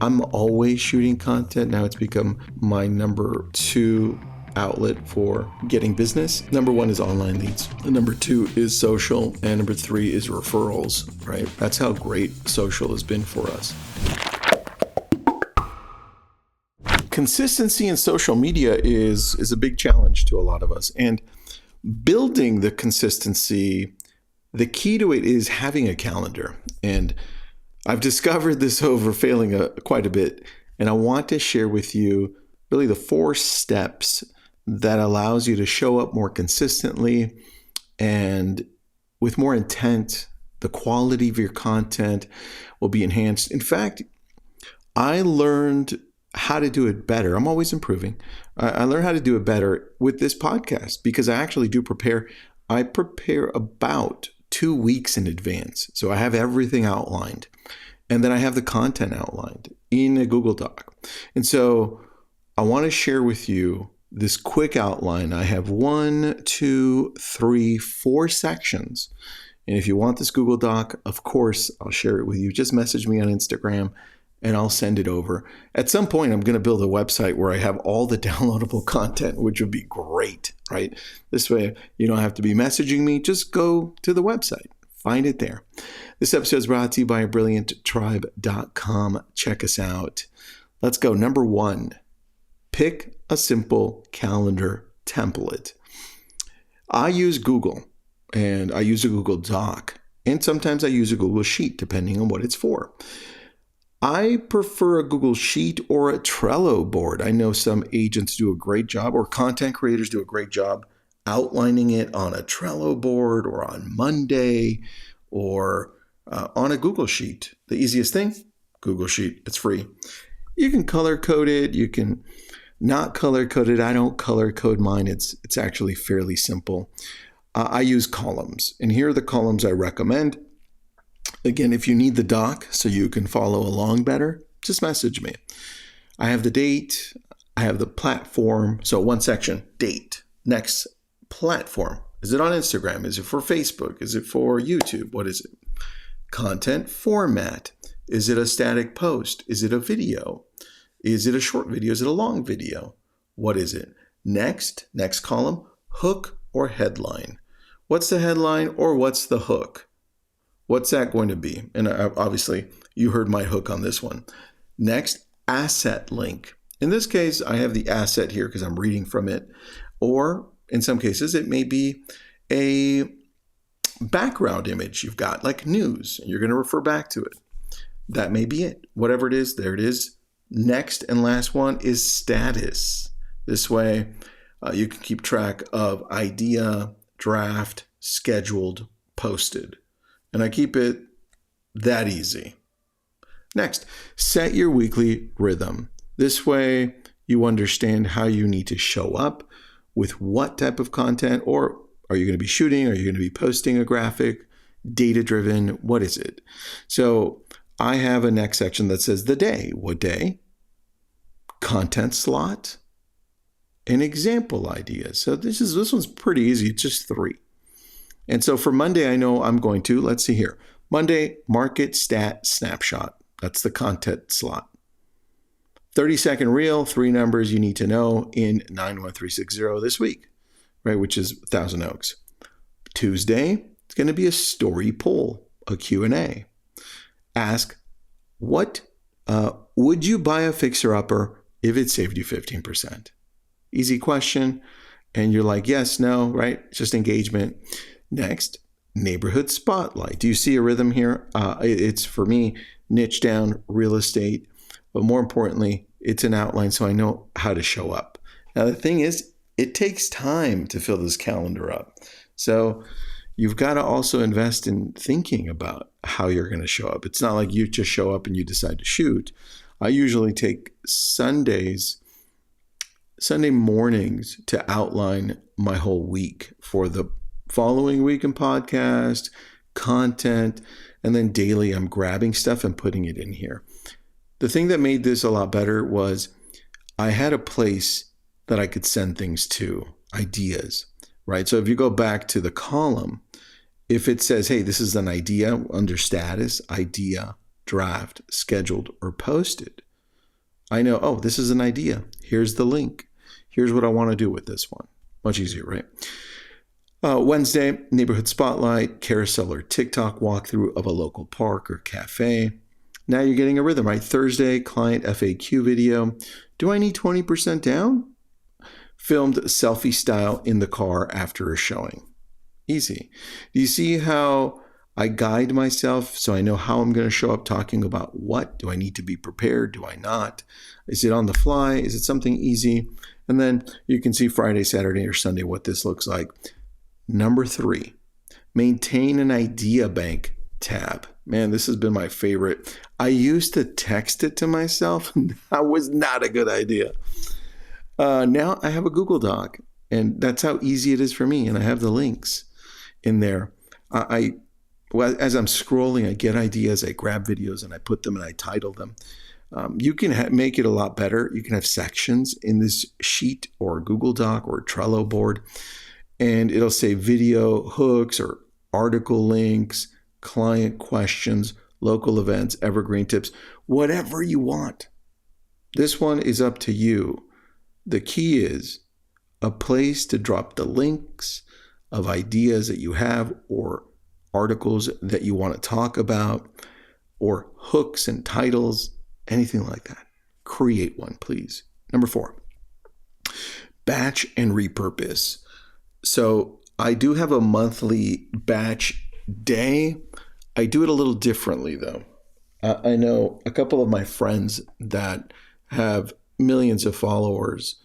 I'm always shooting content. Now it's become my number 2 outlet for getting business. Number 1 is online leads. Number 2 is social. And number 3 is referrals, right? That's how great social has been for us. Consistency in social media is a big challenge to a lot of us. And building the consistency, the key to it is having a calendar. And I've discovered this over failing quite a bit. And I want to share with you really the 4 steps that allows you to show up more consistently and with more intent. The quality of your content will be enhanced. In fact, I learned how to do it better. I'm always improving. I learned how to do it better with this podcast because I actually do prepare. I prepare about 2 weeks in advance. So I have everything outlined. And then I have the content outlined in a Google Doc. And so I want to share with you this quick outline. I have 1, 2, 3, 4 sections. And if you want this Google Doc, of course, I'll share it with you. Just message me on Instagram and I'll send it over. At some point, I'm going to build a website where I have all the downloadable content, which would be great, right? This way, you don't have to be messaging me. Just go to the website. Find it there. This episode is brought to you by brillianttribe.com. Check us out. Let's go. Number 1, pick a simple calendar template. I use Google, and I use a Google Doc, and sometimes I use a Google Sheet, depending on what it's for. I prefer a Google Sheet or a Trello board. I know some agents do a great job, or content creators do a great job outlining it on a Trello board or on Monday or on a Google Sheet. The easiest thing, Google Sheet. It's free. You can color code it. You can not color code it. I don't color code mine. It's actually fairly simple. I use columns, and here are the columns I recommend. Again, if you need the doc so you can follow along better, just message me. I have the date. I have the platform. So 1 section, date. Next, platform. Is it on Instagram? Is it for Facebook? Is it for YouTube? What is it? Content format. Is it a static post? Is it a video? Is it a short video? Is it a long video? What is it? Next column, hook or headline. What's the headline or what's the hook? What's that going to be? And obviously, you heard my hook on this one. Next, asset link. In this case, I have the asset here because I'm reading from it. Or in some cases, it may be a background image you've got, like news, and you're going to refer back to it. That may be it. Whatever it is, there it is. Next and last one is status. This way, you can keep track of idea, draft, scheduled, posted. And I keep it that easy. Next, set your weekly rhythm. This way, you understand how you need to show up with what type of content, or are you going to be shooting? Are you going to be posting a graphic? Data-driven? What is it? So I have a next section that says the day. What day? Content slot. And example ideas. So this one's pretty easy. It's just 3. And so for Monday, I know I'm going to, let's see here. Monday, market stat snapshot. That's the content slot. 30-second reel, 3 numbers you need to know in 91360 this week, right? Which is Thousand Oaks. Tuesday, it's going to be a story poll, a Q&A. Ask, what would you buy a fixer-upper if it saved you 15%? Easy question. And you're like, yes, no, right? It's just engagement. Next, neighborhood spotlight. Do you see a rhythm here? It's, for me, niche down real estate. But more importantly, it's an outline so I know how to show up. Now, the thing is, it takes time to fill this calendar up. So you've got to also invest in thinking about how you're going to show up. It's not like you just show up and you decide to shoot. I usually take Sunday mornings to outline my whole week for the following week in podcast, content, and then daily I'm grabbing stuff and putting it in here. The thing that made this a lot better was I had a place that I could send things to, ideas, right? So if you go back to the column, if it says, hey, this is an idea under status, idea, draft, scheduled, or posted, I know, oh, this is an idea. Here's the link. Here's what I want to do with this one. Much easier, right? Wednesday, neighborhood spotlight, carousel or TikTok walkthrough of a local park or cafe. Now you're getting a rhythm, right? Thursday, client FAQ video. Do I need 20% down? Filmed selfie style in the car after a showing. Easy. Do you see how I guide myself so I know how I'm going to show up talking about what? Do I need to be prepared? Do I not? Is it on the fly? Is it something easy? And then you can see Friday, Saturday, or Sunday what this looks like. Number 3, maintain an idea bank tab. Man, this has been my favorite. I used to text it to myself. That was not a good idea. Now I have a Google Doc, and that's how easy it is for me. And I have the links in there. As I'm scrolling, I get ideas, I grab videos, and I put them and I title them. You can make it a lot better. You can have sections in this sheet or Google Doc or Trello board, and it'll say video hooks or article links, client questions, local events, evergreen tips, whatever you want. This one is up to you. The key is a place to drop the links of ideas that you have or articles that you want to talk about or hooks and titles, anything like that. Create one, please. Number 4, batch and repurpose. So I do have a monthly batch day. I do it a little differently though. I know a couple of my friends that have millions of followers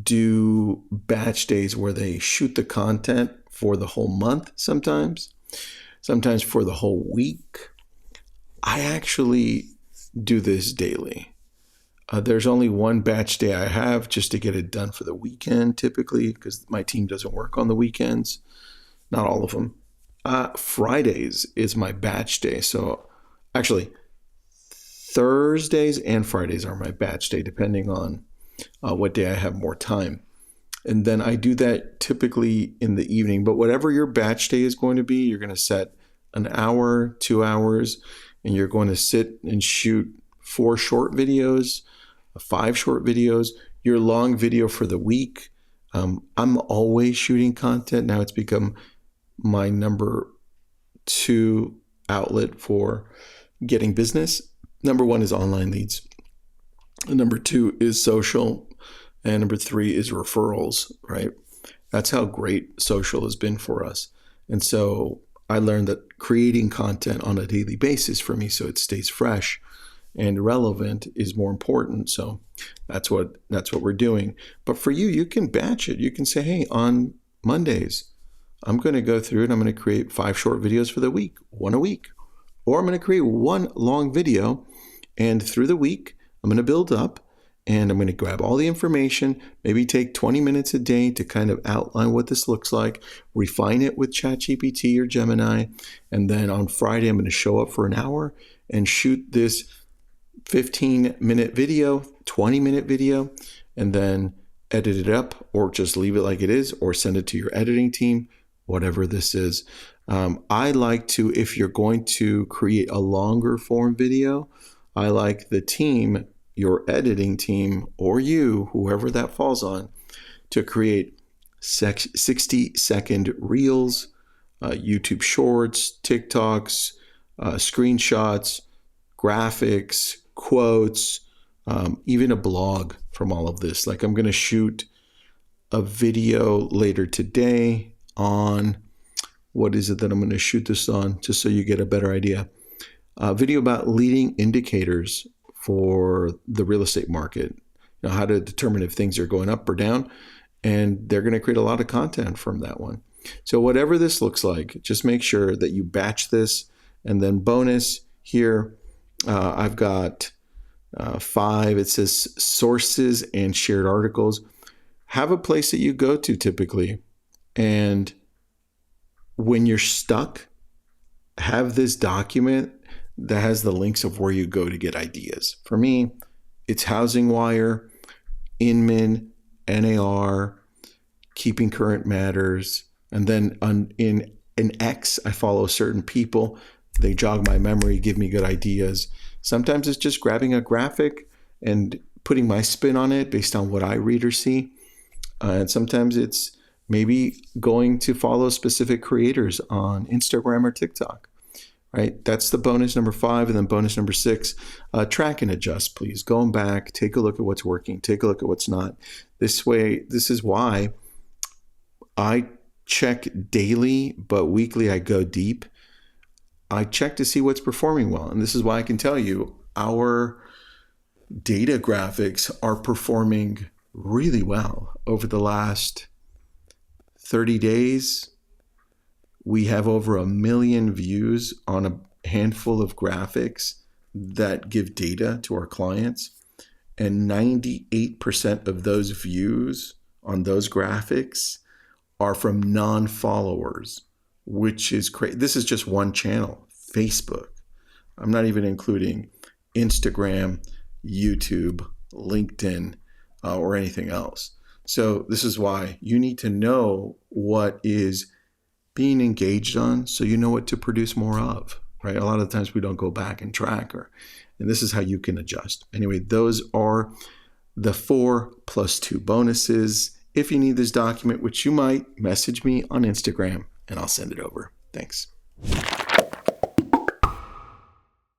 do batch days where they shoot the content for the whole month sometimes for the whole week. I actually do this daily. There's only one batch day I have just to get it done for the weekend typically because my team doesn't work on the weekends. Not all of them. Fridays is my batch day. So actually Thursdays and Fridays are my batch day depending on what day I have more time. And then I do that typically in the evening. But whatever your batch day is going to be, you're going to set an hour, 2 hours, and you're going to sit and shoot 4 short videos, 5 short videos, your long video for the week. I'm always shooting content. Now it's become my number 2 outlet for getting business. Number 1 is online leads. Number 2 is social. And number 3 is referrals, right? That's how great social has been for us. And so I learned that creating content on a daily basis for me so it stays fresh and relevant is more important. So that's what we're doing. But for you, you can batch it. You can say, hey, on Mondays, I'm going to go through and I'm going to create 5 short videos for the week, 1 a week. Or I'm going to create 1 long video, and through the week, I'm going to build up. And I'm going to grab all the information, maybe take 20 minutes a day to kind of outline what this looks like, refine it with ChatGPT or Gemini. And then on Friday, I'm going to show up for an hour and shoot this 15-minute video, 20-minute video, and then edit it up or just leave it like it is or send it to your editing team, whatever this is. I like to, if you're going to create a longer form video, I like the team, your editing team, or you, whoever that falls on, to create 60-second reels, YouTube shorts, TikToks, screenshots, graphics, quotes, even a blog from all of this. Like I'm going to shoot a video later today on, what is it that I'm going to shoot this on, just so you get a better idea. A video about leading indicators for the real estate market, how to determine if things are going up or down, and they're going to create a lot of content from that one. So whatever this looks like, just make sure that you batch this. And then bonus here, I've got 5, it says sources and shared articles. Have a place that you go to typically, and when you're stuck, have this document that has the links of where you go to get ideas. For me, it's Housing Wire, Inman, NAR, Keeping Current Matters, and then in X, I follow certain people. They jog my memory, give me good ideas. Sometimes it's just grabbing a graphic and putting my spin on it based on what I read or see. And sometimes it's maybe going to follow specific creators on Instagram or TikTok, right? That's the bonus number 5. And then bonus number 6, track and adjust, please. Going back, take a look at what's working, take a look at what's not. This is why I check daily, but weekly I go deep. I check to see what's performing well. And this is why I can tell you our data graphics are performing really well. Over the last 30 days, we have over 1 million views on a handful of graphics that give data to our clients. And 98% of those views on those graphics are from non-followers, which is crazy. This is just one channel, Facebook. I'm not even including Instagram, YouTube, LinkedIn, or anything else. So this is why you need to know what is being engaged on so you know what to produce more of, right? A lot of times we don't go back and track, and this is how you can adjust. Anyway, those are the 4 + 2 bonuses. If you need this document, which you might, message me on Instagram and I'll send it over. Thanks.